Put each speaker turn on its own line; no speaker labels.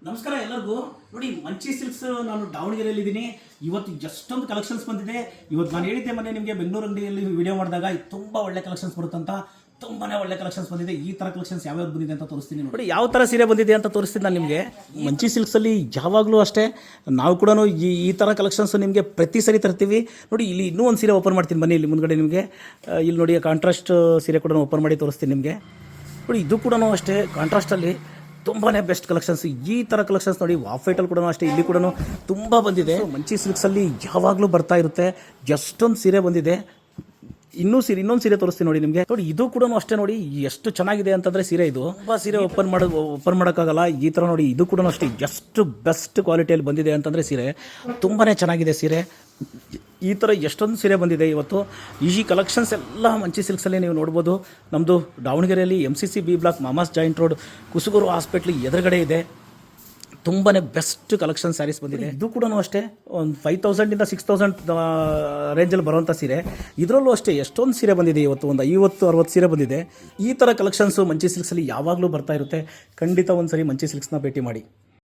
ನಮಸ್ಕಾರ ಎಲ್ಲರಿಗೂ. ನೋಡಿ, ಮಂಚಿ ಸಿಲ್ಕ್ಸ್ ನಾನು ದಾವಣಗೆರೆಯಲ್ಲಿ ಇದ್ದೀನಿ. ಇವತ್ತು ಎಷ್ಟೊಂದು ಕಲೆಕ್ಷನ್ಸ್ ಬಂದಿದೆ. ಇವತ್ತು ನಾನು ಹೇಳಿದ್ದೆ ಮೊನ್ನೆ ನಿಮಗೆ ಬೆಂಗಳೂರು ಅಂಗಡಿಯಲ್ಲಿ ವಿಡಿಯೋ ಮಾಡಿದಾಗ ತುಂಬ ಒಳ್ಳೆ ಕಲೆಕ್ಷನ್ಸ್ ಬರುತ್ತಂತ. ತುಂಬಾನೇ ಒಳ್ಳೆ ಕಲೆಕ್ಷನ್ಸ್ ಬಂದಿದೆ. ಈ ಥರ ಕಲೆಕ್ಷನ್ಸ್ ಯಾವ್ಯಾವ್ದು ಬಂದಿದೆ ಅಂತ ತೋರಿಸ್ತೀನಿ. ನೋಡಿ ಯಾವ ಥರ ಸೀರೆ ಬಂದಿದೆ ಅಂತ ತೋರಿಸ್ತೀನಿ ನಾನು ನಿಮಗೆ. ಮಂಚಿ ಸಿಲ್ಕ್ಸಲ್ಲಿ ಯಾವಾಗಲೂ ಅಷ್ಟೇ ನಾವು ಕೂಡ ಈ ಥರ ಕಲೆಕ್ಷನ್ಸ್ ನಿಮಗೆ ಪ್ರತಿ ಸರಿ ತರ್ತೀವಿ. ನೋಡಿ, ಇಲ್ಲಿ ಇನ್ನೂ ಒಂದು ಸೀರೆ ಓಪನ್ ಮಾಡ್ತೀನಿ ಬನ್ನಿ. ಇಲ್ಲಿ ಮುಂದ್ಗಡೆ ನಿಮಗೆ ಇಲ್ಲಿ ನೋಡಿ ಕಾಂಟ್ರಾಸ್ಟ್ ಸೀರೆ ಕೂಡ ಓಪನ್ ಮಾಡಿ ತೋರಿಸ್ತೀನಿ ನಿಮಗೆ. ನೋಡಿ, ಇದು ಕೂಡ ಅಷ್ಟೇ ಕಾಂಟ್ರಾಸ್ಟಲ್ಲಿ ತುಂಬಾ ಬೆಸ್ಟ್ ಕಲೆಕ್ಷನ್ಸ್. ಈ ಥರ ಕಲೆಕ್ಷನ್ಸ್ ನೋಡಿ ಆಫ್ ವೈಟಲ್ಲಿ ಕೂಡ ಅಷ್ಟೇ ಇಲ್ಲಿ ಕೂಡ ತುಂಬ ಬಂದಿದೆ. ಮಂಚಿ ಸಿಲ್ಕ್ಸಲ್ಲಿ ಯಾವಾಗಲೂ ಬರ್ತಾ ಇರುತ್ತೆ. ಎಷ್ಟೊಂದು ಸೀರೆ ಬಂದಿದೆ. ಇನ್ನೊಂದು ಸೀರೆ ತೋರಿಸ್ತೀನಿ ನೋಡಿ ನಿಮಗೆ. ನೋಡಿ, ಇದು ಕೂಡ ಅಷ್ಟೇ. ನೋಡಿ ಎಷ್ಟು ಚೆನ್ನಾಗಿದೆ ಅಂತಂದರೆ ಸೀರೆ ಇದು ತುಂಬ ಸೀರೆ ಓಪನ್ ಮಾಡೋಕ್ಕಾಗಲ್ಲ. ಈ ಥರ ನೋಡಿ, ಇದು ಕೂಡ ಅಷ್ಟೇ ಎಷ್ಟು ಬೆಸ್ಟ್ ಕ್ವಾಲಿಟಿಯಲ್ಲಿ ಬಂದಿದೆ ಅಂತಂದರೆ ಸೀರೆ ತುಂಬಾ ಚೆನ್ನಾಗಿದೆ ಸೀರೆ. ಈ ಥರ ಎಷ್ಟೊಂದು ಸೀರೆ ಬಂದಿದೆ ಇವತ್ತು. ಈ ಕಲೆಕ್ಷನ್ಸ್ ಎಲ್ಲ ಮಂಚಿ ಸಿಲ್ಕ್ಸಲ್ಲಿ ನೀವು ನೋಡ್ಬೋದು. ನಮ್ಮದು ದಾವಣಗೆರೆಯಲ್ಲಿ MCC B block mama's joint road Kusugur hospital ಎದುರುಗಡೆ ಇದೆ. ತುಂಬಾ ಬೆಸ್ಟ್ ಕಲೆಕ್ಷನ್ ಸ್ಯಾರೀಸ್ ಬಂದಿದೆ. ಇದು ಕೂಡ ಅಷ್ಟೇ ಒಂದು 5000 to 6000 ರೇಂಜಲ್ಲಿ ಬರುವಂಥ ಸೀರೆ. ಇದರಲ್ಲೂ ಅಷ್ಟೇ ಎಷ್ಟೊಂದು ಸೀರೆ ಬಂದಿದೆ ಇವತ್ತು. ಒಂದು 50-60 ಸೀರೆ ಬಂದಿದೆ. ಈ ಥರ ಕಲೆಕ್ಷನ್ಸು ಮಂಚಿ ಸಿಲ್ಕ್ಸಲ್ಲಿ ಯಾವಾಗಲೂ ಬರ್ತಾ ಇರುತ್ತೆ. ಖಂಡಿತ ಒಂದು ಸರಿ ಮಂಚಿ ಸಿಲ್ಕ್ಸ್ನ ಭೇಟಿ ಮಾಡಿ.